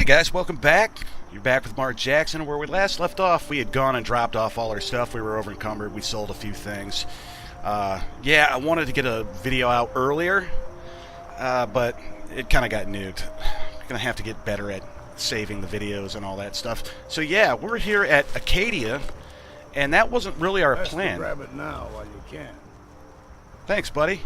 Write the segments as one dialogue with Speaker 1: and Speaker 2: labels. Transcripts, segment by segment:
Speaker 1: guys, welcome back. You're back with Mark Jackson. Where we last left off, we had gone and dropped off all our stuff. We were over encumbered. We sold a few things. Yeah, I wanted to get a video out earlier, but it kind of got nuked. I'm going to have to get better at saving the videos and all that stuff. So yeah, we're here at Acadia, and that wasn't really our plan.
Speaker 2: Grab it now while you can.
Speaker 1: Thanks, buddy.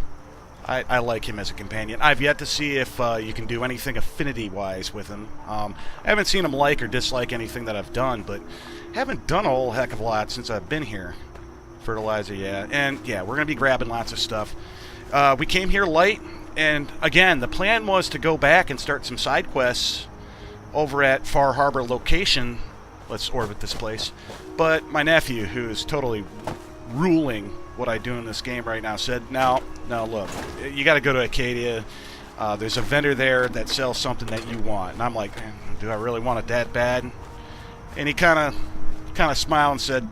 Speaker 1: I like him as a companion. I've yet to see if you can do anything affinity-wise with him. I haven't seen him like or dislike anything that I've done, but haven't done a whole heck of a lot since I've been here. Fertilizer, yeah. And, yeah, we're going to be grabbing lots of stuff. We came here light, and, again, the plan was to go back and start some side quests over at Far Harbor location. Let's orbit this place. But my nephew, who is totally ruling what I do in this game right now, said, no, look, you got to go to Acadia. There's a vendor there that sells something that you want. And I'm like, man, do I really want it that bad? And he kind of smiled and said,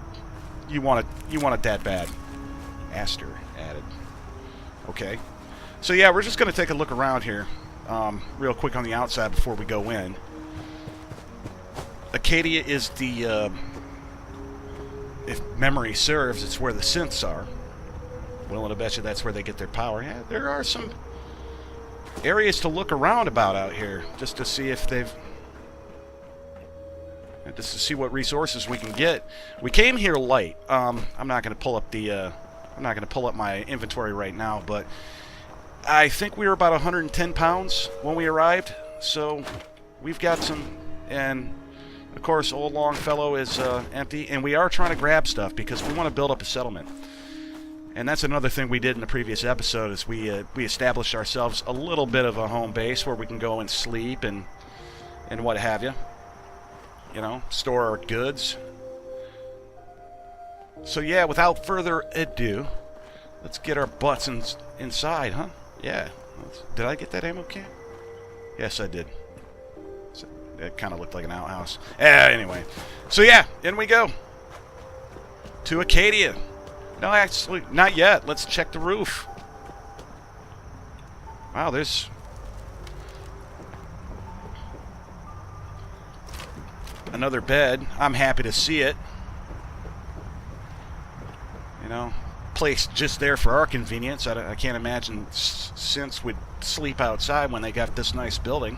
Speaker 1: you want it that bad. Aster added. Okay. So yeah, we're just going to take a look around here real quick on the outside before we go in. Acadia is the if memory serves, it's where the synths are. Willing to bet you that's where they get their power. Yeah, there are some areas to look around about out here, just to see if they've... just to see what resources we can get. We came here light. I'm not going to pull up the... I'm not going to pull up my inventory right now, but I think we were about 110 pounds when we arrived, so we've got some... And... Of course, old Longfellow is empty, and we are trying to grab stuff because we want to build up a settlement. And that's another thing we did in the previous episode, is we established ourselves a little bit of a home base where we can go and sleep and what have you. You know, store our goods. So yeah, without further ado, let's get our butts inside, huh? Yeah. Did I get that ammo can? Yes, I did. It kind of looked like an outhouse. Anyway. So yeah, in we go. To Acadia. No, actually, not yet. Let's check the roof. Wow, there's... another bed. I'm happy to see it. You know, placed just there for our convenience. I can't imagine Synth would sleep outside when they got this nice building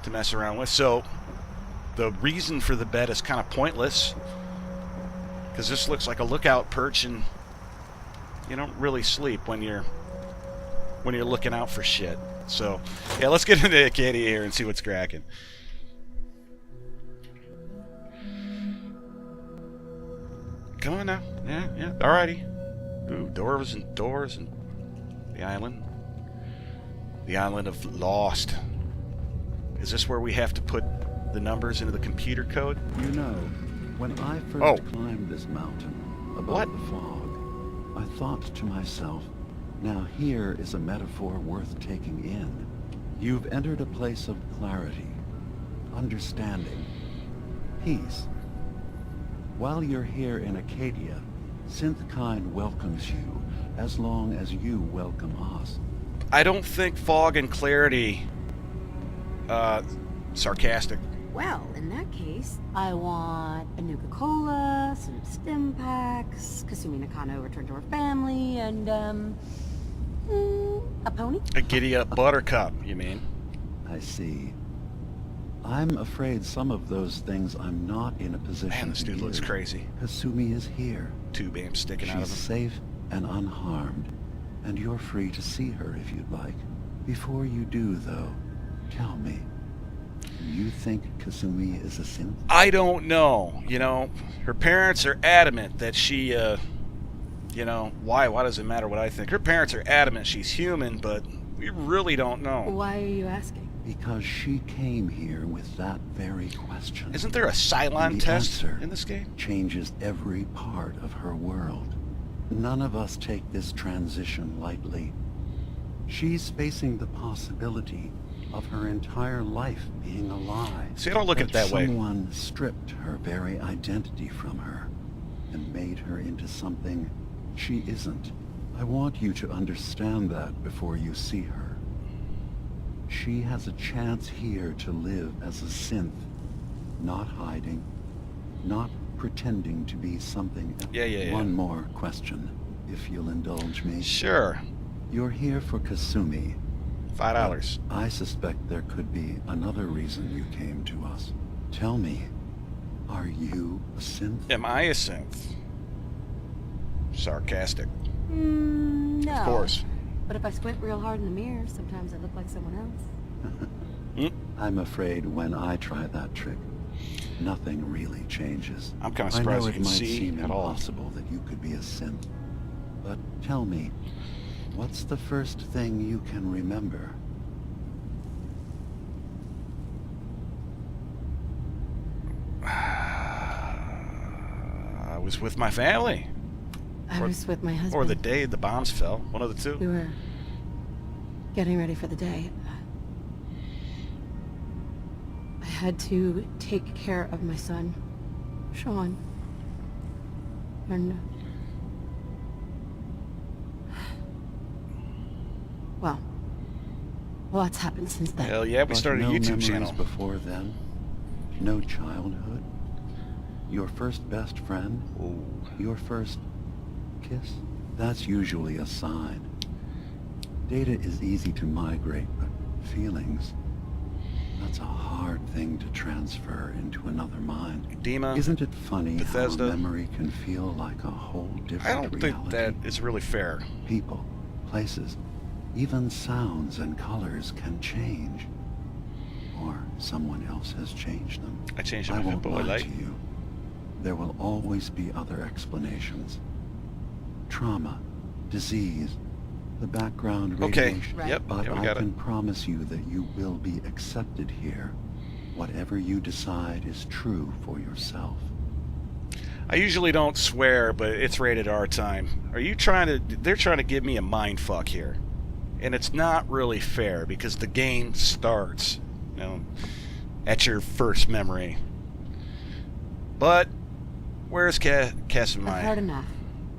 Speaker 1: to mess around with. So the reason for the bed is kind of pointless, because this looks like a lookout perch, and you don't really sleep when you're looking out for shit. So yeah, let's get into Acadia here and see what's cracking. Come on now. Yeah, alrighty. Ooh, doors and the island of Lost. Is this where we have to put the numbers into the computer code?
Speaker 3: You know, when I first climbed this mountain above the fog, I thought to myself, now here is a metaphor worth taking in. You've entered a place of clarity, understanding, peace. While you're here in Acadia, Synthkind welcomes you as long as you welcome us.
Speaker 1: I don't think fog and clarity... sarcastic.
Speaker 4: Well, in that case, I want a Nuka-Cola, some stim packs, Kasumi Nakano returned to her family, and, a pony?
Speaker 1: A giddy-up buttercup, you mean?
Speaker 3: I see. I'm afraid some of those things I'm not in a position to give.
Speaker 1: Man, this dude looks crazy.
Speaker 3: Kasumi is here.
Speaker 1: Tube amp sticking out of him.
Speaker 3: She's safe and unharmed, and you're free to see her if you'd like. Before you do, though, tell me, do you think Kasumi is a synth?
Speaker 1: I don't know. You know, her parents are adamant that she, you know, why does it matter what I think? Her parents are adamant she's human, but we really don't know.
Speaker 4: Why are you asking?
Speaker 3: Because she came here with that very question.
Speaker 1: Isn't there a Cylon test in this game?
Speaker 3: Changes every part of her world. None of us take this transition lightly. She's facing the possibility of her entire life being a lie.
Speaker 1: See, I don't look at it that way.
Speaker 3: Someone stripped her very identity from her and made her into something she isn't. I want you to understand that before you see her. She has a chance here to live as a synth, not hiding, not pretending to be something else.
Speaker 1: Yeah.
Speaker 3: One more question, if you'll indulge me.
Speaker 1: Sure.
Speaker 3: You're here for Kasumi.
Speaker 1: $5.
Speaker 3: I suspect there could be another reason you came to us. Tell me, are you a synth?
Speaker 1: Am I a synth? Sarcastic.
Speaker 4: No.
Speaker 1: Of course.
Speaker 4: But if I squint real hard in the mirror, sometimes I look like someone else.
Speaker 3: I'm afraid when I try that trick, nothing really changes.
Speaker 1: I'm kind of
Speaker 3: I know
Speaker 1: surprised you
Speaker 3: it
Speaker 1: can
Speaker 3: might
Speaker 1: see
Speaker 3: seem
Speaker 1: at all.
Speaker 3: impossible that you could be a synth. But tell me, what's the first thing you can remember?
Speaker 1: I was with my family.
Speaker 4: I was with my husband.
Speaker 1: Or the day the bombs fell. One of the two.
Speaker 4: We were getting ready for the day. I had to take care of my son, Sean. And... well, lots happened since then.
Speaker 1: Hell yeah, we
Speaker 3: But
Speaker 1: started a
Speaker 3: no
Speaker 1: YouTube
Speaker 3: memories
Speaker 1: channel.
Speaker 3: before then? No childhood? Your first best friend?
Speaker 1: Ooh.
Speaker 3: Your first kiss? That's usually a sign. Data is easy to migrate, but feelings, that's a hard thing to transfer into another mind.
Speaker 1: Dima,
Speaker 3: Isn't it funny
Speaker 1: Bethesda.
Speaker 3: how memory can feel like a whole different
Speaker 1: I don't
Speaker 3: reality?
Speaker 1: think that is really fair.
Speaker 3: People, places, even sounds and colors can change. Or someone else has changed them.
Speaker 1: I changed
Speaker 3: I
Speaker 1: my
Speaker 3: won't
Speaker 1: boy
Speaker 3: lie
Speaker 1: light.
Speaker 3: to you. There will always be other explanations. Trauma, disease, the background
Speaker 1: Okay.
Speaker 3: radiation.
Speaker 4: Right.
Speaker 1: Yep.
Speaker 3: But
Speaker 1: Yeah, we
Speaker 3: I
Speaker 1: got it.
Speaker 3: can promise you that you will be accepted here. Whatever you decide is true for yourself.
Speaker 1: I usually don't swear, but it's rated R time. Are you trying to... They're trying to give me a mind fuck here. And it's not really fair because the game starts, you know, at your first memory. But where's
Speaker 4: I've heard
Speaker 1: Kasumi?
Speaker 4: enough.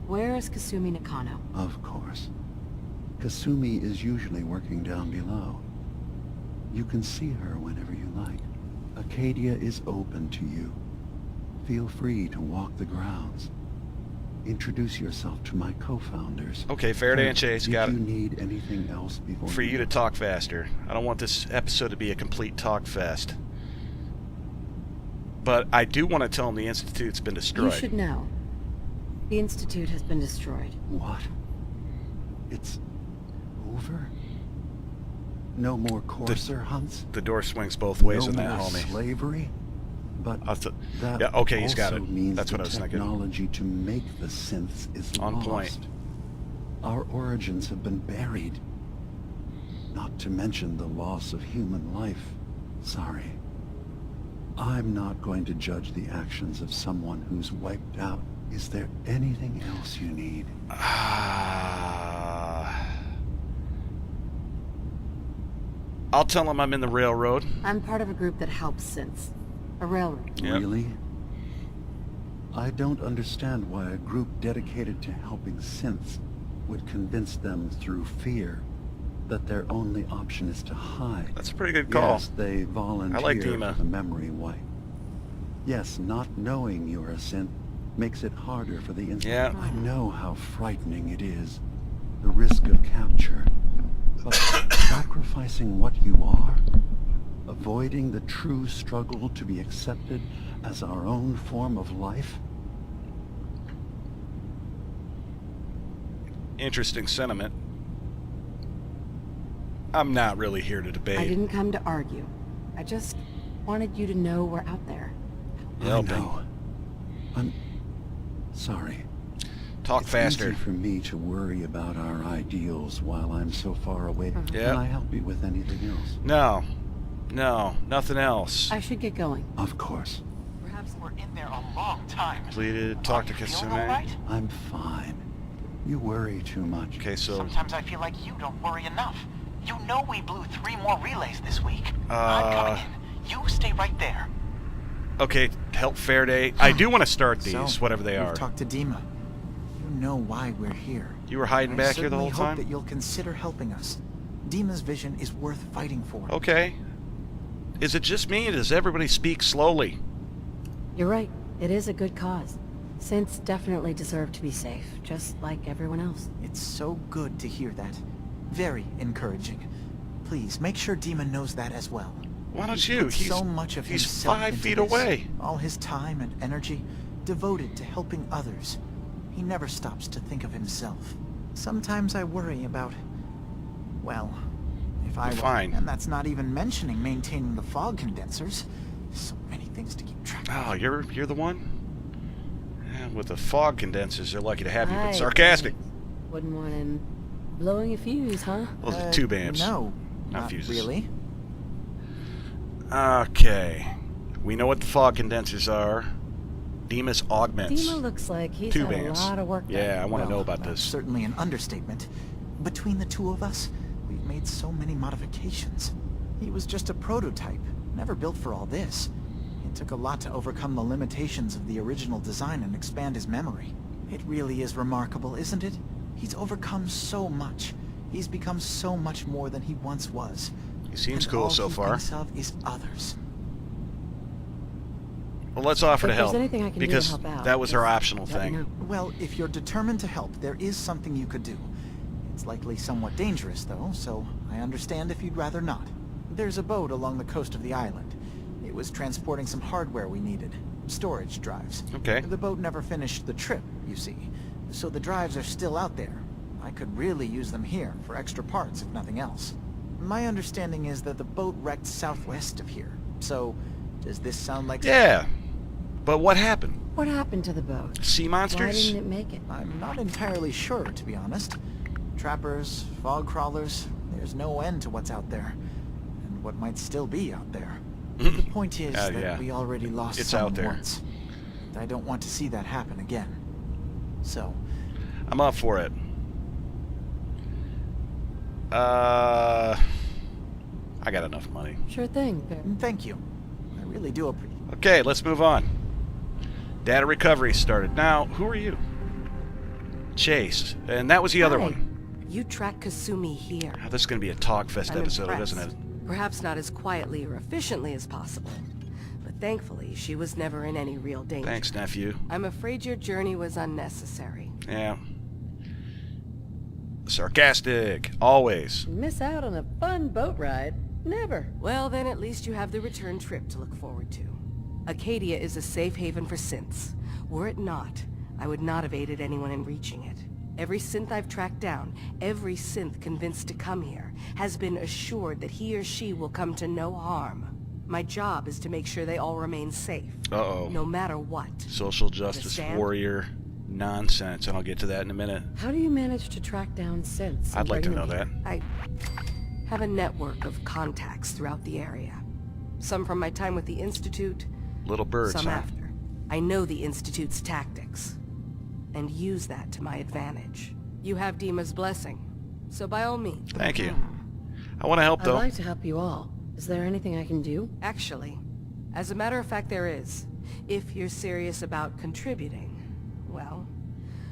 Speaker 4: Where is Kasumi Nakano?
Speaker 3: Of course. Kasumi is usually working down below. You can see her whenever you like. Acadia is open to you. Feel free to walk the grounds. Introduce yourself to my co-founders.
Speaker 1: Okay, Faraday and Chase, got
Speaker 3: Did
Speaker 1: it.
Speaker 3: you need anything else before
Speaker 1: For you to talk faster. I don't want this episode to be a complete talk fest. But I do want to tell them the Institute's been destroyed.
Speaker 4: You should know. The Institute has been destroyed.
Speaker 3: What? It's over? No more courser hunts?
Speaker 1: The door swings both ways
Speaker 3: No
Speaker 1: in that,
Speaker 3: more
Speaker 1: homie.
Speaker 3: slavery? But
Speaker 1: Yeah,
Speaker 3: that
Speaker 1: okay, he's got
Speaker 3: also
Speaker 1: it.
Speaker 3: means
Speaker 1: That's what
Speaker 3: the
Speaker 1: I was thinking.
Speaker 3: technology to make the synths is
Speaker 1: On
Speaker 3: lost.
Speaker 1: point.
Speaker 3: Our origins have been buried. Not to mention the loss of human life. Sorry. I'm not going to judge the actions of someone who's wiped out. Is there anything else you need?
Speaker 1: I'll tell him I'm in the railroad.
Speaker 4: I'm part of a group that helps synths. A railroad.
Speaker 1: Yep.
Speaker 3: Really? I don't understand why a group dedicated to helping synths would convince them through fear that their only option is to hide.
Speaker 1: That's a pretty good call.
Speaker 3: Yes, they volunteer
Speaker 1: I like Dima.
Speaker 3: for the memory wipe. Yes, not knowing you're a synth makes it harder for the instant.
Speaker 1: Yeah.
Speaker 3: I know how frightening it is, the risk of capture. But sacrificing what you are, avoiding the true struggle to be accepted as our own form of life?
Speaker 1: Interesting sentiment. I'm not really here to debate.
Speaker 4: I didn't come to argue. I just wanted you to know we're out there.
Speaker 1: Helping.
Speaker 3: I know. I'm sorry.
Speaker 1: Talk faster.
Speaker 3: It's easy for me to worry about our ideals while I'm so far away.
Speaker 1: Yep.
Speaker 3: Can I help you with anything else?
Speaker 1: No. No, nothing else.
Speaker 4: I should get going.
Speaker 3: Of course.
Speaker 2: Perhaps we're in there a long time.
Speaker 1: Completed. Talk to
Speaker 2: Are you feeling
Speaker 1: Kasumi.
Speaker 2: all right?
Speaker 3: I'm fine. You worry too much.
Speaker 1: Okay, so...
Speaker 2: Sometimes I feel like you don't worry enough. You know we blew 3 more relays this week.
Speaker 1: Uh,
Speaker 2: I'm coming in. You stay right there.
Speaker 1: Okay, help Faraday. I do want to start these,
Speaker 5: So,
Speaker 1: whatever they
Speaker 5: we've
Speaker 1: are.
Speaker 5: talked to Dima. You know why we're here.
Speaker 1: You were hiding
Speaker 5: I
Speaker 1: back here the
Speaker 5: certainly
Speaker 1: whole
Speaker 5: hope
Speaker 1: time?
Speaker 5: that you'll consider helping us.
Speaker 2: Dima's vision is worth fighting for.
Speaker 1: Okay. Is it just me, or does everybody speak slowly?
Speaker 4: You're right. It is a good cause. Synths definitely deserve to be safe, just like everyone else.
Speaker 2: It's so good to hear that. Very encouraging. Please, make sure Dima knows that as well.
Speaker 1: Why don't you?
Speaker 2: He's so much of
Speaker 1: he's
Speaker 2: himself
Speaker 1: 5
Speaker 2: into
Speaker 1: feet
Speaker 2: this.
Speaker 1: away.
Speaker 2: All his time and energy devoted to helping others. He never stops to think of himself. Sometimes I worry about... well, if I were...
Speaker 1: Fine.
Speaker 2: And that's not even mentioning maintaining the fog condensers. So many things to keep track of.
Speaker 1: Oh, you're the one? Yeah, with the fog condensers, they're lucky to have you, but
Speaker 4: Right.
Speaker 1: sarcastic.
Speaker 4: Wouldn't want him blowing a fuse, huh?
Speaker 1: Those are tube amps.
Speaker 2: No,
Speaker 1: not
Speaker 2: not
Speaker 1: fuses.
Speaker 2: really.
Speaker 1: Okay. We know what the fog condensers are. Demas augments.
Speaker 4: Dima looks like he's
Speaker 1: Tube
Speaker 4: had a
Speaker 1: amps.
Speaker 4: lot of work done.
Speaker 1: Yeah, I want to know
Speaker 2: Well,
Speaker 1: about
Speaker 2: that's
Speaker 1: this.
Speaker 2: certainly an understatement. Between the two of us, we've made so many modifications. He was just a prototype, never built for all this. It took a lot to overcome the limitations of the original design and expand his memory. It really is remarkable, isn't it? He's overcome so much. He's become so much more than he once was.
Speaker 1: He seems
Speaker 2: And
Speaker 1: cool
Speaker 2: all
Speaker 1: so
Speaker 2: he
Speaker 1: far.
Speaker 2: thinks of is others.
Speaker 1: Well, let's offer to
Speaker 4: If there's
Speaker 1: help.
Speaker 4: anything I can do to
Speaker 1: Because
Speaker 4: help out,
Speaker 1: that was
Speaker 4: just
Speaker 1: our optional
Speaker 4: let me
Speaker 1: thing.
Speaker 4: know.
Speaker 2: Well, if you're determined to help, there is something you could do. It's likely somewhat dangerous, though, so I understand if you'd rather not. There's a boat along the coast of the island. It was transporting some hardware we needed. Storage drives.
Speaker 1: Okay.
Speaker 2: The boat never finished the trip, you see. So the drives are still out there. I could really use them here for extra parts, if nothing else. My understanding is that the boat wrecked southwest of here. So, does this sound like...
Speaker 1: Yeah. But what happened?
Speaker 4: What happened to the boat?
Speaker 1: Sea
Speaker 4: Why
Speaker 1: monsters?
Speaker 4: didn't it make it?
Speaker 2: I'm not entirely sure, to be honest. Trappers, fog crawlers, there's no end to what's out there. And what might still be out there. The point is that
Speaker 1: yeah.
Speaker 2: we already lost
Speaker 1: It's
Speaker 2: someone
Speaker 1: out there.
Speaker 2: once. And I don't want to see that happen again. So,
Speaker 1: I'm up for it. I got enough money.
Speaker 4: Sure thing.
Speaker 2: thank you. I really do appreciate.
Speaker 1: Okay, let's move on. Data recovery started. Now, who are you? Chase. And that was the other
Speaker 4: Hi.
Speaker 1: one.
Speaker 5: You track Kasumi here.
Speaker 1: Oh, this is going to be a Talkfest
Speaker 5: I'm
Speaker 1: episode,
Speaker 5: impressed.
Speaker 1: isn't it?
Speaker 5: Perhaps not as quietly or efficiently as possible, but thankfully she was never in any real danger.
Speaker 1: Thanks, nephew.
Speaker 5: I'm afraid your journey was unnecessary.
Speaker 1: Yeah. Sarcastic. Always.
Speaker 4: Miss out on a fun boat ride? Never.
Speaker 5: Well, then at least you have the return trip to look forward to. Acadia is a safe haven for synths. Were it not, I would not have aided anyone in reaching it. Every synth I've tracked down, every synth convinced to come here, has been assured that he or she will come to no harm. My job is to make sure they all remain safe,
Speaker 1: Uh-oh.
Speaker 5: no matter what.
Speaker 1: Social justice
Speaker 5: Understand?
Speaker 1: warrior nonsense, and I'll get to that in a minute.
Speaker 4: How do you manage to track down synths?
Speaker 1: I'd like to know that.
Speaker 5: I have a network of contacts throughout the area. Some from my time with the Institute,
Speaker 1: Little birds,
Speaker 5: some
Speaker 1: huh?
Speaker 5: after. I know the Institute's tactics, and use that to my advantage. You have Dima's blessing, so by all means.
Speaker 1: Thank you. I want to help,
Speaker 4: I'd
Speaker 1: though.
Speaker 4: like to help you all. Is there anything I can do?
Speaker 5: Actually, as a matter of fact there is. If you're serious about contributing, well,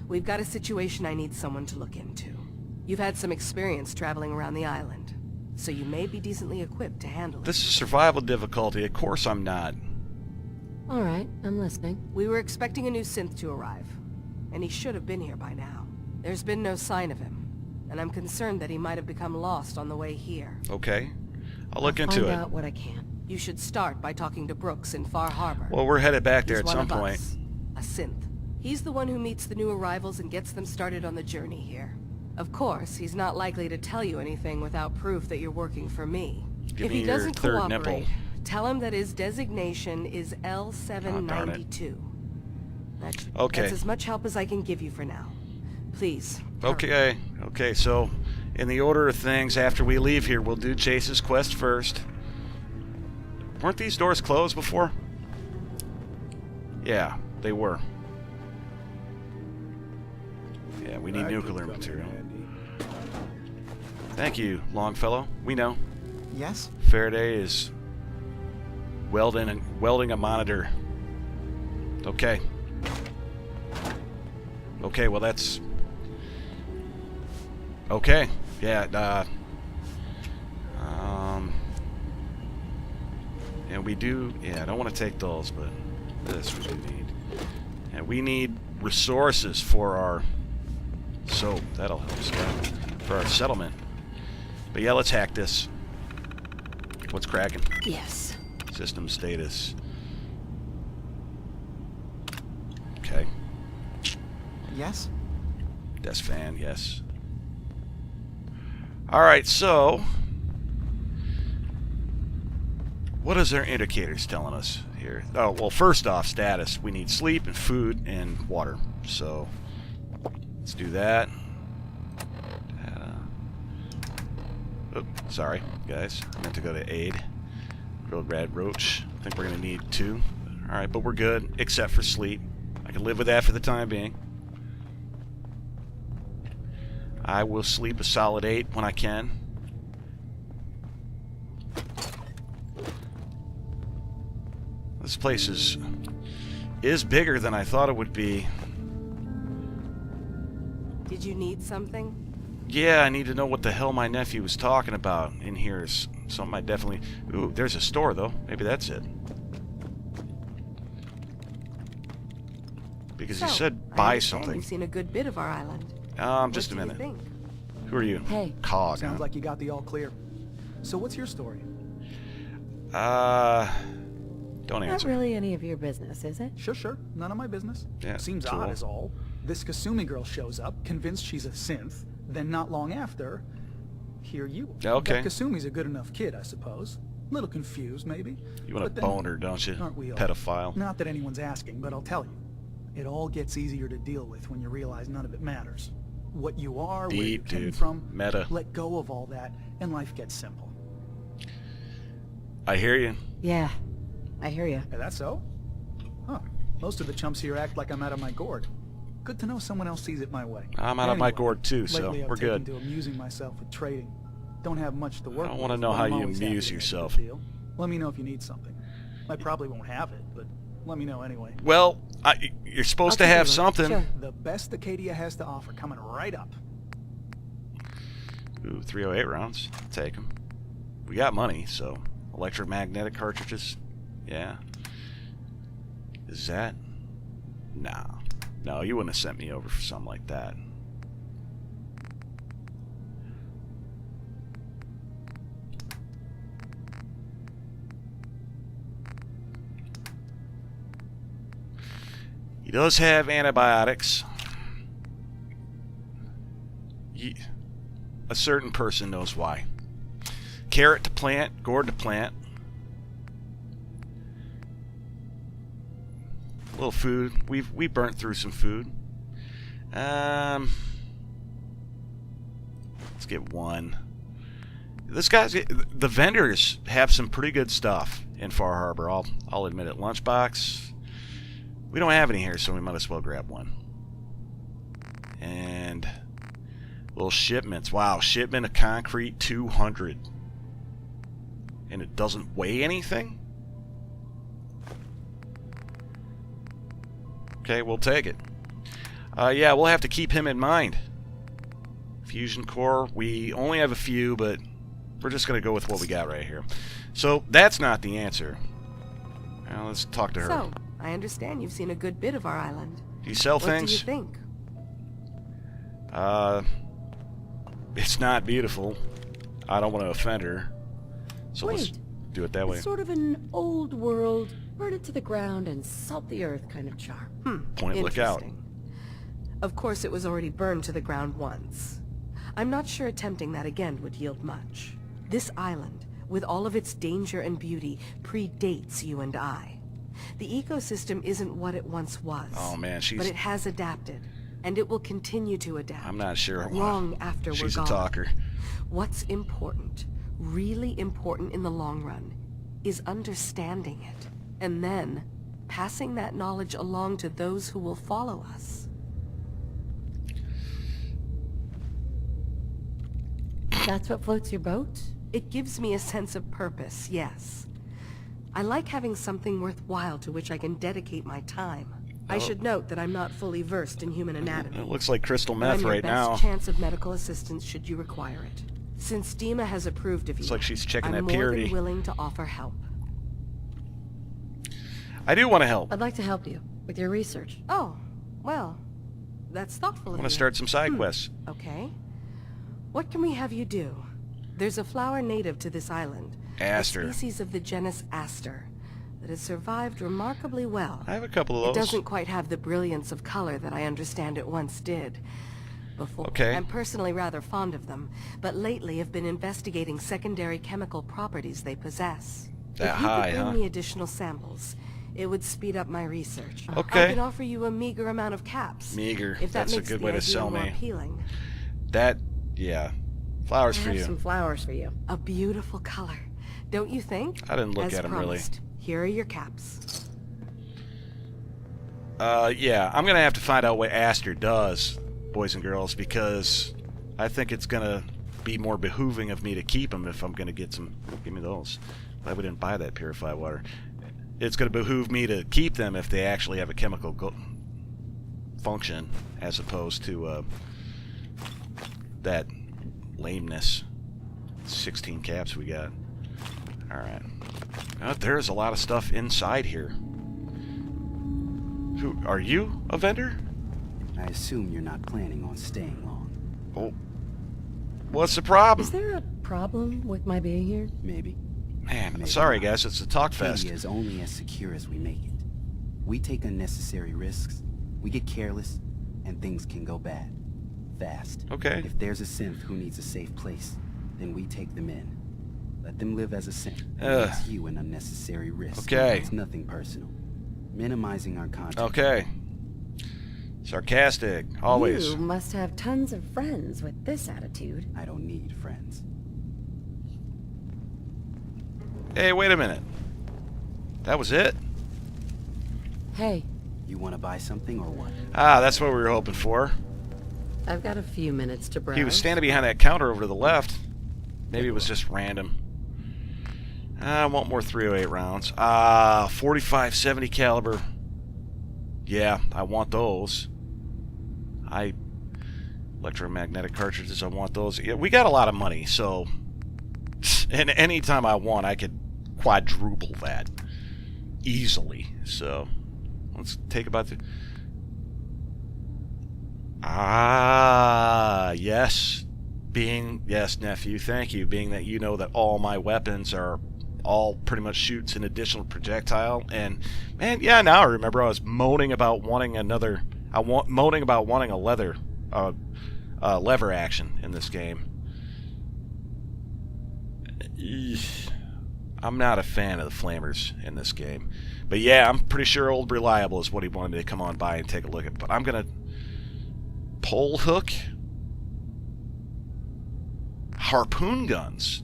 Speaker 5: we've got a situation I need someone to look into. You've had some experience traveling around the island, so you may be decently equipped to handle it.
Speaker 1: This is survival difficulty. Of course I'm not.
Speaker 4: All right, I'm listening.
Speaker 5: We were expecting a new synth to arrive, and he should have been here by now. There's been no sign of him, and I'm concerned that he might have become lost on the way here.
Speaker 1: Okay. I'll look
Speaker 4: I'll
Speaker 1: into
Speaker 4: find
Speaker 1: it.
Speaker 4: out what I can.
Speaker 5: You should start by talking to Brooks in Far Harbor.
Speaker 1: Well, we're headed back there
Speaker 5: He's
Speaker 1: at
Speaker 5: one
Speaker 1: some
Speaker 5: of
Speaker 1: point.
Speaker 5: us, a synth. He's the one who meets the new arrivals and gets them started on the journey here. Of course, he's not likely to tell you anything without proof that you're working for me.
Speaker 1: Give
Speaker 5: If
Speaker 1: me
Speaker 5: he
Speaker 1: your
Speaker 5: doesn't
Speaker 1: third
Speaker 5: cooperate,
Speaker 1: nipple.
Speaker 5: tell him that his designation is L792.
Speaker 1: Okay.
Speaker 5: That's as much help as I can give you for now. Please. hurry.
Speaker 1: Okay. Okay, so in the order of things, after we leave here, we'll do Chase's quest first. Weren't these doors closed before? Yeah, they were. Yeah, we need nuclear material. Thank you, Longfellow. We know.
Speaker 2: Yes?
Speaker 1: Faraday is welding a monitor. Okay. Okay, well that's... Okay. Yeah, And we do... Yeah, I don't want to take those, but this we do need. And we need resources for our soap. That'll help us out. For our settlement. But yeah, let's hack this. What's cracking?
Speaker 4: Yes.
Speaker 1: System status. Okay.
Speaker 2: Yes?
Speaker 1: Desk fan, yes. Alright, so... What is our indicators telling us here? Oh, well, first off, status. We need sleep and food and water. So, let's do that. Oh, sorry, guys. I meant to go to aid. Grilled red roach. I think we're going to need 2. Alright, but we're good, except for sleep. I can live with that for the time being. I will sleep a solid 8 when I can. This place is bigger than I thought it would be.
Speaker 5: Did you need something?
Speaker 1: Yeah, I need to know what the hell my nephew was talking about. In here is something I definitely... Ooh, there's a store, though. Maybe that's it. Because he said buy something.
Speaker 5: You've seen a good bit of our island.
Speaker 1: Just a
Speaker 5: What do
Speaker 1: minute.
Speaker 5: you think?
Speaker 1: Who are you?
Speaker 4: Hey.
Speaker 1: Cog.
Speaker 2: Sounds
Speaker 1: huh?
Speaker 2: like you got the all clear. So what's your story?
Speaker 1: Don't
Speaker 4: Not
Speaker 1: answer.
Speaker 4: really any of your business, is it?
Speaker 2: Sure. None of my business.
Speaker 1: Yeah,
Speaker 2: Seems
Speaker 1: cool.
Speaker 2: odd is all. This Kasumi girl shows up, convinced she's a synth. Then not long after, here you are.
Speaker 1: Okay.
Speaker 2: Bet Kasumi's a good enough kid, I suppose. Little confused, maybe.
Speaker 1: You want a
Speaker 2: But then,
Speaker 1: boner, don't you?
Speaker 2: aren't we all?
Speaker 1: Pedophile.
Speaker 2: Not that anyone's asking, but I'll tell you. It all gets easier to deal with when you realize none of it matters. What you are, where you
Speaker 1: Deep,
Speaker 2: came
Speaker 1: dude.
Speaker 2: from,
Speaker 1: Meta.
Speaker 2: let go of all that, and life gets simple.
Speaker 1: I hear you.
Speaker 4: Yeah, I hear you.
Speaker 2: Is that so? Huh. Most of the chumps here act like I'm out of my gourd. Good to know someone else sees it my way.
Speaker 1: I'm out of my
Speaker 2: Anyway,
Speaker 1: gourd too, so
Speaker 2: lately
Speaker 1: we're
Speaker 2: I've taken
Speaker 1: good.
Speaker 2: to amusing myself with trading. Don't have much to work
Speaker 1: I
Speaker 2: with.
Speaker 1: wanna know
Speaker 2: but
Speaker 1: how
Speaker 2: I'm
Speaker 1: you
Speaker 2: always happy
Speaker 1: amuse
Speaker 2: to make a good
Speaker 1: yourself.
Speaker 2: deal. Let me know if you need something. I probably won't have it, but let me know anyway.
Speaker 1: Well, you're supposed to
Speaker 4: I'll take
Speaker 1: have
Speaker 4: a look.
Speaker 1: something.
Speaker 4: Sure.
Speaker 2: The best Acadia has to offer coming right up.
Speaker 1: Ooh, 308 rounds. Take them. We got money, so electromagnetic cartridges. Yeah. Is that? Nah. No, you wouldn't have sent me over for something like that. He does have antibiotics. A certain person knows why. Carrot to plant, gourd to plant. A little food. We burnt through some food. Let's get 1. This guy's the vendors have some pretty good stuff in Far Harbor. I'll admit it. Lunchbox. We don't have any here, so we might as well grab 1. And little shipments. Wow, shipment of concrete 200. And it doesn't weigh anything? Okay, we'll take it. Yeah, we'll have to keep him in mind. Fusion core, we only have a few, but we're just going to go with what we got right here. So, that's not the answer. Now, let's talk to her.
Speaker 5: So, I understand you've seen a good bit of our island.
Speaker 1: Do you sell
Speaker 5: What do
Speaker 1: things?
Speaker 5: you think?
Speaker 1: It's not beautiful. I don't want to offend her. So let's
Speaker 4: Wait.
Speaker 1: do it that way.
Speaker 4: It's sort of an old world, burn it to the ground and salt the earth kind of charm.
Speaker 1: Point, look out.
Speaker 5: Interesting. Of course, it was already burned to the ground once. I'm not sure attempting that again would yield much. This island, with all of its danger and beauty, predates you and I. The ecosystem isn't what it once was.
Speaker 1: Oh man,
Speaker 5: But it has adapted, and it will continue to adapt.
Speaker 1: I'm not sure.
Speaker 5: Long after we're
Speaker 1: She's a
Speaker 5: gone.
Speaker 1: talker.
Speaker 5: What's important, really important in the long run, is understanding it, and then passing that knowledge along to those who will follow us.
Speaker 4: That's what floats your boat?
Speaker 5: It gives me a sense of purpose, yes. I like having something worthwhile to which I can dedicate my time. I should note that I'm not fully versed in human anatomy.
Speaker 1: It looks like crystal
Speaker 5: but I'm
Speaker 1: meth
Speaker 5: your
Speaker 1: right
Speaker 5: best
Speaker 1: now.
Speaker 5: chance of medical assistance should you require it. Since Dima has approved of you,
Speaker 1: It's like she's checking
Speaker 5: I'm
Speaker 1: that
Speaker 5: more
Speaker 1: purity.
Speaker 5: than willing to offer help.
Speaker 1: I do want to help.
Speaker 4: I'd like to help you with your research.
Speaker 5: Oh, well, that's thoughtful
Speaker 1: I
Speaker 5: of
Speaker 1: want
Speaker 5: you.
Speaker 1: to start some side quests.
Speaker 5: Okay. What can we have you do? There's a flower native to this island.
Speaker 1: Aster.
Speaker 5: A species of the genus Aster that has survived remarkably well.
Speaker 1: I have a couple of
Speaker 5: It
Speaker 1: those.
Speaker 5: doesn't quite have the brilliance of color that I understand it once did. Before.
Speaker 1: Okay.
Speaker 5: I'm personally rather fond of them, but lately have been investigating secondary chemical properties they possess.
Speaker 1: That
Speaker 5: if you
Speaker 1: high,
Speaker 5: could bring
Speaker 1: huh?
Speaker 5: me additional samples, it would speed up my research.
Speaker 1: Okay.
Speaker 5: I can offer you a meager amount of caps.
Speaker 1: Meager.
Speaker 5: If that
Speaker 1: That's a
Speaker 5: makes
Speaker 1: good
Speaker 5: the
Speaker 1: way to
Speaker 5: idea
Speaker 1: sell
Speaker 5: more
Speaker 1: me.
Speaker 5: appealing.
Speaker 1: That, yeah. Flowers
Speaker 4: I
Speaker 1: for
Speaker 4: have
Speaker 1: you.
Speaker 4: some flowers for you.
Speaker 5: A beautiful color, don't you think?
Speaker 1: I didn't look
Speaker 5: As
Speaker 1: at 'em really.
Speaker 5: promised, here are your caps.
Speaker 1: Yeah, I'm gonna have to find out what Aster does, boys and girls, because I think it's gonna be more behooving of me to keep them if I'm gonna get some. Give me those. Glad we didn't buy that purified water. It's gonna behoove me to keep them if they actually have a chemical function, as opposed to that lameness. 16 caps we got. All right. There's a lot of stuff inside here. Who are you? A vendor?
Speaker 6: I assume you're not planning on staying long.
Speaker 1: Oh. What's the problem?
Speaker 4: Is there a problem with my being here?
Speaker 6: Maybe.
Speaker 1: Man,
Speaker 6: Maybe
Speaker 1: sorry
Speaker 6: not.
Speaker 1: guys, it's a talk fest.
Speaker 6: Acadia is only as secure as we make it. We take unnecessary risks, we get careless, and things can go bad. Fast.
Speaker 1: Okay.
Speaker 6: If there's a synth who needs a safe place, then we take them in. Let them live as a synth.
Speaker 1: Ugh.
Speaker 6: It makes you an unnecessary risk.
Speaker 1: Okay.
Speaker 6: It's nothing personal. Minimizing our contact.
Speaker 1: Okay. Sarcastic, always.
Speaker 4: You must have tons of friends with this attitude.
Speaker 6: I don't need friends.
Speaker 1: Hey, wait a minute. That was it?
Speaker 4: Hey,
Speaker 6: You want to buy something or what?
Speaker 1: Ah, that's what we were hoping for.
Speaker 4: I've got a few minutes to browse.
Speaker 1: He was standing behind that counter over to the left. Maybe it was just random. I want more 308 rounds. 45-70 caliber. Yeah, I want those. Electromagnetic cartridges, I want those. Yeah, we got a lot of money, so... And anytime I want, I could quadruple that. Easily. So, let's take about the... Yes. Yes, nephew, thank you. Being that you know that all my weapons are all pretty much shoots an additional projectile. And, man, yeah, now I remember I was moaning about wanting another... moaning about wanting a lever action in this game. I'm not a fan of the flamers in this game. But yeah, I'm pretty sure Old Reliable is what he wanted me to come on by and take a look at. But I'm going to... Pole hook? Harpoon guns.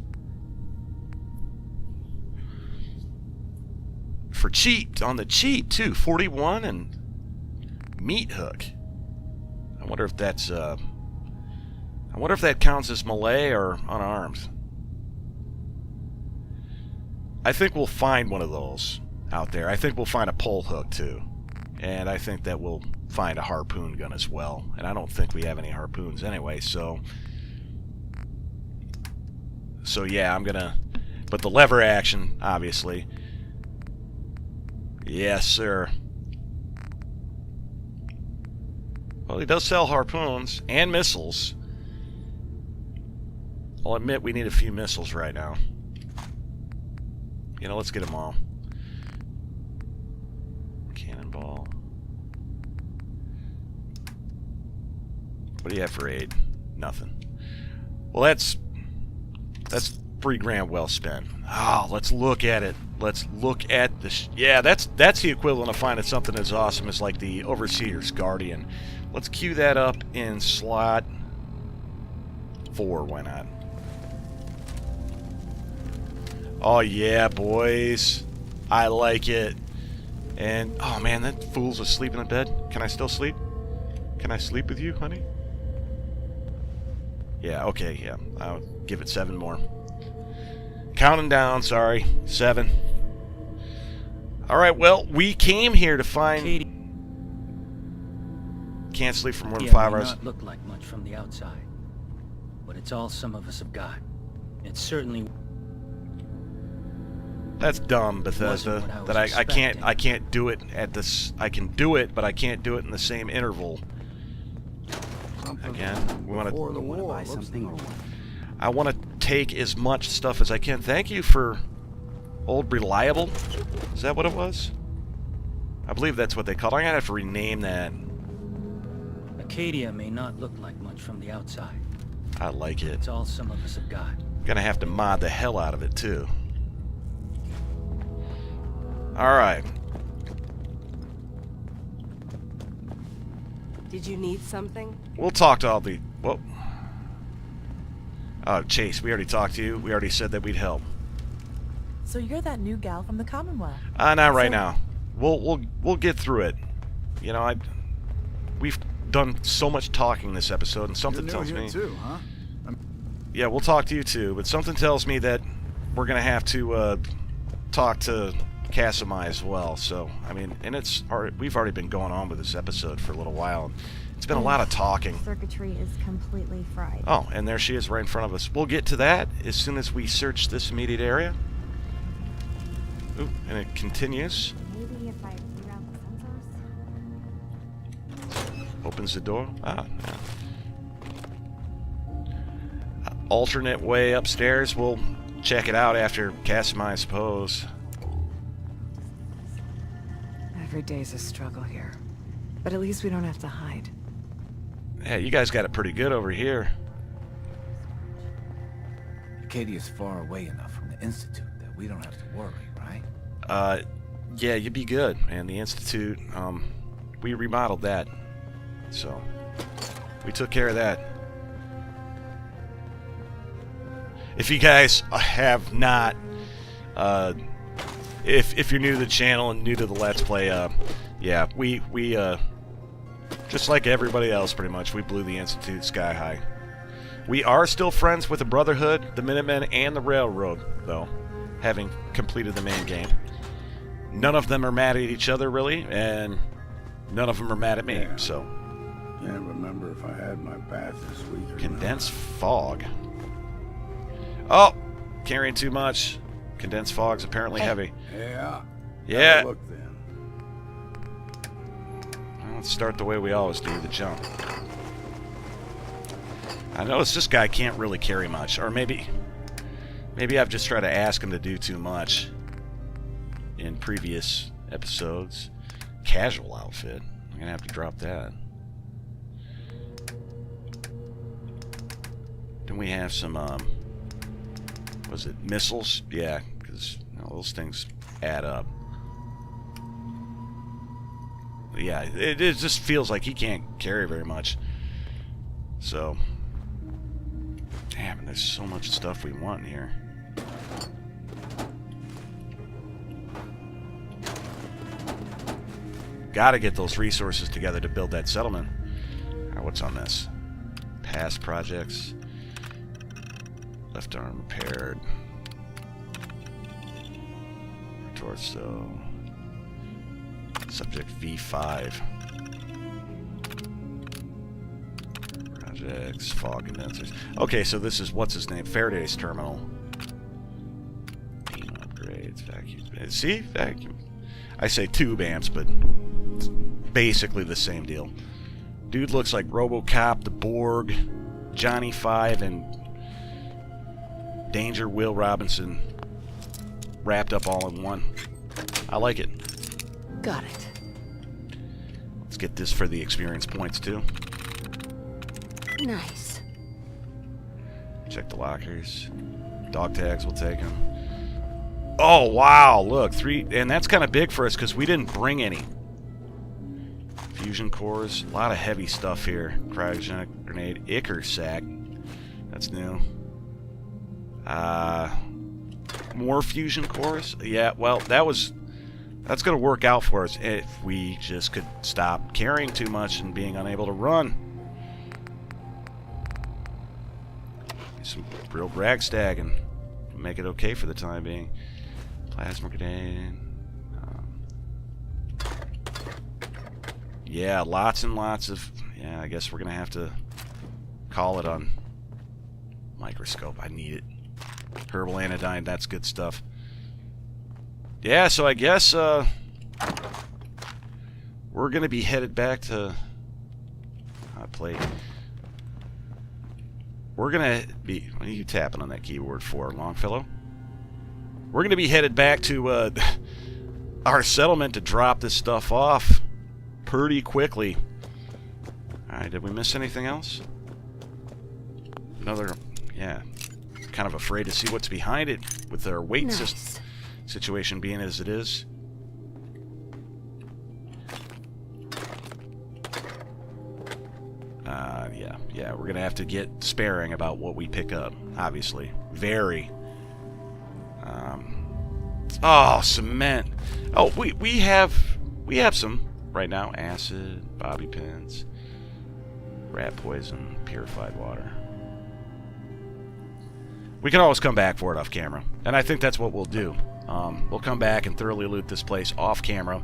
Speaker 1: For cheap, on the cheap too. 41 and meat hook. I wonder if that's I wonder if that counts as melee or unarmed. I think we'll find one of those out there. I think we'll find a pole hook too. And I think that we'll find a harpoon gun as well. And I don't think we have any harpoons anyway, so yeah, I'm gonna... But the lever action, obviously. Yes, sir. Well, he does sell harpoons and missiles. I'll admit we need a few missiles right now. You know, let's get them all. Cannonball. What do you have for aid? Nothing. Well, that's $3 well spent. Oh, let's look at it. Let's look at this. Yeah, that's the equivalent of finding something as awesome as like the Overseer's Guardian. Let's queue that up in slot 4. Why not? Oh yeah, boys. I like it. And oh man, that fool's asleep in the bed. Can I still sleep? Can I sleep with you, honey? Yeah, okay, yeah. I'll give it 7 more. Counting down, sorry. 7. Alright, well, we came here to find...
Speaker 7: Katie.
Speaker 1: Can't sleep for more than
Speaker 7: Yeah,
Speaker 1: 5
Speaker 7: may
Speaker 1: hours.
Speaker 7: not look like much from the outside, but it's all some of us have got. It's certainly...
Speaker 1: That's dumb, Bethesda.
Speaker 7: Wasn't what I was
Speaker 1: That
Speaker 7: expecting.
Speaker 1: I can't do it at this. I can do it, but I can't do it in the same interval. Again, we want
Speaker 3: Before
Speaker 1: to.
Speaker 3: the
Speaker 6: Want to
Speaker 3: war,
Speaker 6: buy
Speaker 3: looks
Speaker 6: something or
Speaker 3: like.
Speaker 6: what?
Speaker 1: I want to take as much stuff as I can. Thank you for Old Reliable. Is that what it was? I believe that's what they called it. I'm gonna have to rename that.
Speaker 7: Acadia may not look like much from the outside.
Speaker 1: I like it.
Speaker 7: It's all some of us have got.
Speaker 1: Gonna have to mod the hell out of it too. Alright.
Speaker 5: Did you need something?
Speaker 1: We'll talk to all the... Whoa. Chase, we already talked to you. We already said that we'd help.
Speaker 8: So you're that new gal from the Commonwealth.
Speaker 1: Not right
Speaker 8: So-
Speaker 1: now. We'll get through it. You know, we've done so much talking this episode, and something
Speaker 3: You're new
Speaker 1: tells
Speaker 3: here
Speaker 1: me...
Speaker 3: too, huh?
Speaker 1: Yeah, we'll talk to you too, but something tells me that we're gonna have to talk to Casamai as well. So, I mean, and we've already been going on with this episode for a little while. It's been a lot of talking.
Speaker 9: Circuitry is completely fried.
Speaker 1: Oh, and there she is right in front of us. We'll get to that as soon as we search this immediate area. Ooh, and it continues.
Speaker 9: Maybe if I reroute the sensors?
Speaker 1: Opens the door. Ah, yeah. Alternate way upstairs. We'll check it out after Casamai, I suppose.
Speaker 5: Every day's a struggle here. But at least we don't have to hide.
Speaker 1: Yeah, you guys got it pretty good over here.
Speaker 10: Acadia's far away enough from the Institute that we don't have to worry, right?
Speaker 1: Yeah, you'd be good. And the Institute, we remodeled that. So, we took care of that. If you guys have not, if you're new to the channel and new to the Let's Play, yeah, we just like everybody else, pretty much, we blew the Institute sky high. We are still friends with the Brotherhood, the Minutemen, and the Railroad, though, having completed the main game. None of them are mad at each other, really, and none of them are mad at me,
Speaker 3: Yeah.
Speaker 1: so.
Speaker 3: Can't remember if I had my bath this week or
Speaker 1: Condensed fog. Oh! Carrying too much. Condensed fog's apparently heavy.
Speaker 3: not. Yeah.
Speaker 1: Yeah.
Speaker 3: Have a look then.
Speaker 1: Well, let's start the way we always do, the jump. I notice this guy can't really carry much. Or maybe I've just tried to ask him to do too much in previous episodes. Casual outfit. I'm gonna have to drop that. Then we have some, was it missiles? Yeah, because those things add up. But yeah, it just feels like he can't carry very much. So, damn, there's so much stuff we want in here. Gotta get those resources together to build that settlement. Alright, what's on this? Past projects. Left arm repaired. Torso. Subject V5. Projects, fog condensers. Okay, so this is, what's his name? Faraday's terminal. Beam upgrades, vacuum. See? Vacuum. I say tube amps, but it's basically the same deal. Dude looks like RoboCop, the Borg, Johnny Five, and Danger Will Robinson wrapped up all in one. I like it.
Speaker 5: Got it.
Speaker 1: Let's get this for the experience points too.
Speaker 4: Nice.
Speaker 1: Check the lockers. Dog tags, we'll take them. Oh, wow, look, 3, and that's kind of big for us because we didn't bring any. Fusion cores, a lot of heavy stuff here. Cryogenic grenade, Icar sack, that's new. More fusion cores? Yeah, well, that's going to work out for us if we just could stop carrying too much and being unable to run. Some real bragstag and make it okay for the time being. Plasma grenade. Yeah, lots and lots of... Yeah, I guess we're going to have to call it on microscope. I need it. Herbal anodyne, that's good stuff. Yeah, so I guess we're gonna be headed back to plate. We're gonna be. What are you tapping on that keyboard for, Longfellow? We're gonna be headed back to our settlement to drop this stuff off pretty quickly. All right, did we miss anything else? Another, yeah. Kind of afraid to see what's behind it with our weight situation being as it is. Yeah, we're gonna have to get sparing about what we pick up, obviously. Very. Oh, cement. Oh, we have some right now. Acid, bobby pins, rat poison, purified water. We can always come back for it off camera, and I think that's what we'll do. We'll come back and thoroughly loot this place off camera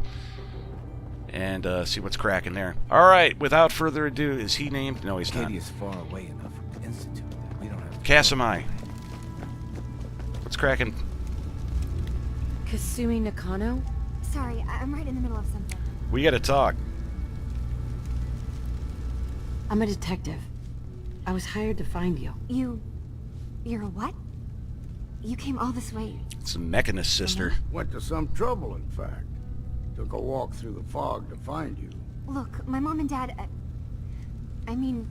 Speaker 1: and see what's cracking there. All right, without further ado, is he named? No, he's not.
Speaker 10: Acadia's far away enough from the Institute that we don't have to...
Speaker 1: Casamai. What's cracking?
Speaker 4: Kasumi Nakano?
Speaker 9: Sorry, I'm right in the middle of something.
Speaker 1: We gotta talk.
Speaker 4: I'm a detective. I was hired to find you.
Speaker 9: You're a what? You came all this way.
Speaker 1: It's a mechanist, sister.
Speaker 11: Went to some trouble, in fact. Took a walk through the fog to find you.
Speaker 9: Look, my mom and dad... I mean,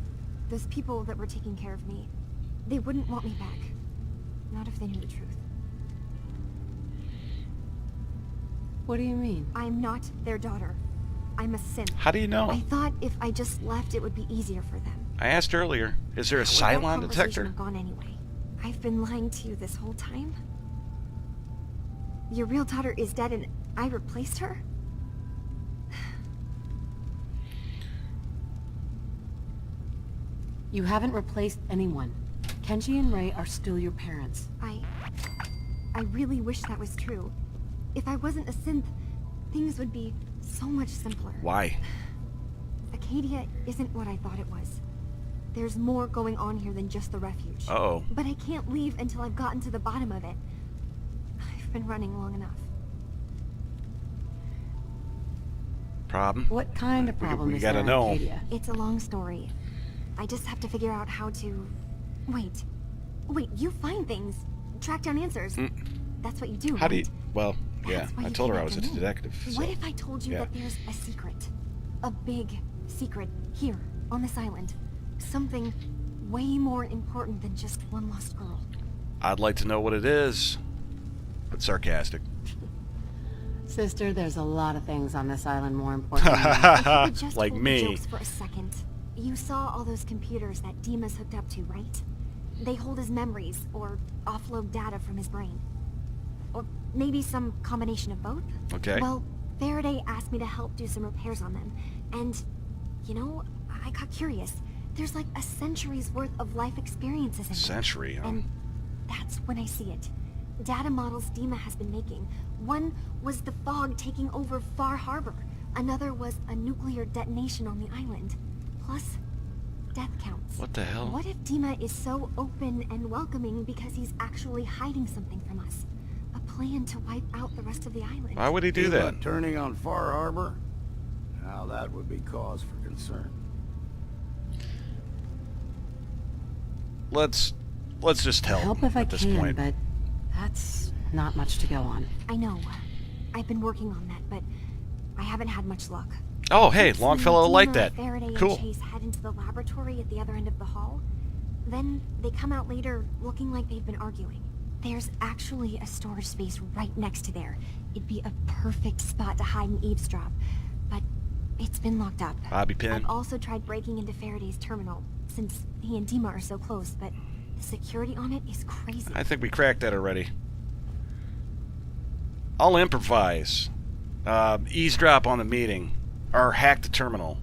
Speaker 9: those people that were taking care of me, they wouldn't want me back. Not if they knew the truth.
Speaker 4: What do you mean?
Speaker 9: I'm not their daughter. I'm a synth.
Speaker 1: How do you know?
Speaker 9: I thought if I just left, it would be easier for them.
Speaker 1: I asked earlier. Is there a
Speaker 9: With that
Speaker 1: Cylon
Speaker 9: conversation,
Speaker 1: detector?
Speaker 9: I'm gone anyway. I've been lying to you this whole time. Your real daughter is dead and I replaced her?
Speaker 4: You haven't replaced anyone. Kenji and Ray are still your parents.
Speaker 9: I really wish that was true. If I wasn't a synth, things would be so much simpler.
Speaker 1: Why?
Speaker 9: Acadia isn't what I thought it was. There's more going on here than just the refuge.
Speaker 1: Uh-oh.
Speaker 9: But I can't leave until I've gotten to the bottom of it. I've been running long enough.
Speaker 1: Problem?
Speaker 4: What kind of problem
Speaker 1: we
Speaker 4: is
Speaker 1: gotta
Speaker 4: there,
Speaker 1: know.
Speaker 4: Acadia?
Speaker 9: It's a long story. I just have to figure out how to... Wait, you find things. Track down answers. That's what you do,
Speaker 1: How do you...
Speaker 9: right?
Speaker 1: Well, yeah.
Speaker 9: That's why
Speaker 1: I
Speaker 9: you
Speaker 1: told her
Speaker 9: came
Speaker 1: I was a
Speaker 9: after me.
Speaker 1: detective.
Speaker 9: What
Speaker 1: So.
Speaker 9: if I told you
Speaker 1: yeah.
Speaker 9: that there's a secret? A big secret here, on this island. Something way more important than just one lost girl.
Speaker 1: I'd like to know what it is. But sarcastic.
Speaker 4: Sister, there's a lot of things on this island more important than
Speaker 9: If you could just
Speaker 1: Like
Speaker 9: hold
Speaker 1: me.
Speaker 9: the jokes for a second. You saw all those computers that Dima's hooked up to, right? They hold his memories, or offload data from his brain. Or maybe some combination of both?
Speaker 1: Okay.
Speaker 9: Well, Faraday asked me to help do some repairs on them. And, you know, I got curious. There's like a century's worth of life experiences in there.
Speaker 1: Century, huh?
Speaker 9: And that's when I see it. Data models Dima has been making. One was the fog taking over Far Harbor. Another was a nuclear detonation on the island. Plus, death counts.
Speaker 1: What the hell?
Speaker 9: What if Dima is so open and welcoming because he's actually hiding something from us? A plan to wipe out the rest of the island.
Speaker 1: Why would he do
Speaker 11: Diva
Speaker 1: that?
Speaker 11: turning on Far Harbor? Now that would be cause for concern.
Speaker 1: Let's just help
Speaker 4: help if I
Speaker 1: at this
Speaker 4: can,
Speaker 1: point.
Speaker 4: but that's not much to go on.
Speaker 9: I know. I've been working on that, but I haven't had much luck.
Speaker 1: Oh, hey,
Speaker 9: Next,
Speaker 1: Longfellow
Speaker 9: Dima,
Speaker 1: like that.
Speaker 9: Faraday,
Speaker 1: Cool.
Speaker 9: and Chase head into the laboratory at the other end of the hall. Then they come out later looking like they've been arguing. There's actually a storage space right next to there. It'd be a perfect spot to hide and eavesdrop, but it's been locked up.
Speaker 1: Bobby pin.
Speaker 9: I've also tried breaking into Faraday's terminal, since he and Dima are so close, but the security on it is crazy.
Speaker 1: I think we cracked that already. I'll improvise. Eavesdrop on the meeting. Or hack the terminal.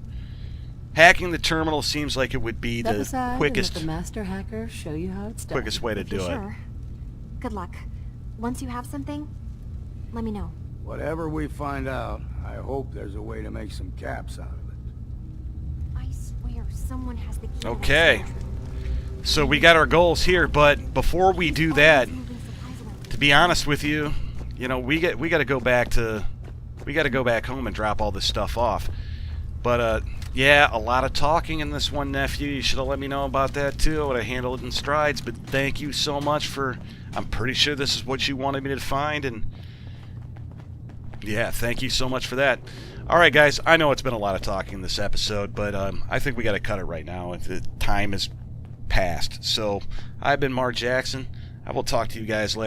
Speaker 1: Hacking the terminal seems like it would be
Speaker 4: Step
Speaker 1: the
Speaker 4: aside
Speaker 1: quickest
Speaker 4: and let the master hacker show you how it's done.
Speaker 1: quickest way to
Speaker 9: If you're
Speaker 1: do it.
Speaker 9: sure. Good luck. Once you have something, let me know.
Speaker 11: Whatever we find out, I hope there's a way to make some caps out of it.
Speaker 9: I swear someone has the key. to that
Speaker 1: Okay.
Speaker 9: storage room.
Speaker 1: So we got our goals here, but before we do that,
Speaker 9: Always moving supplies around.
Speaker 1: to be honest with you, you know, we got to go back home and drop all this stuff off. But yeah, a lot of talking in this one, nephew. You should have let me know about that too. I would have handled it in strides. But thank you so much for. I'm pretty sure this is what you wanted me to find, and yeah, thank you so much for that. All right, guys. I know it's been a lot of talking in this episode, but I think we got to cut it right now. The time is past. So I've been Mark Jackson. I will talk to you guys later.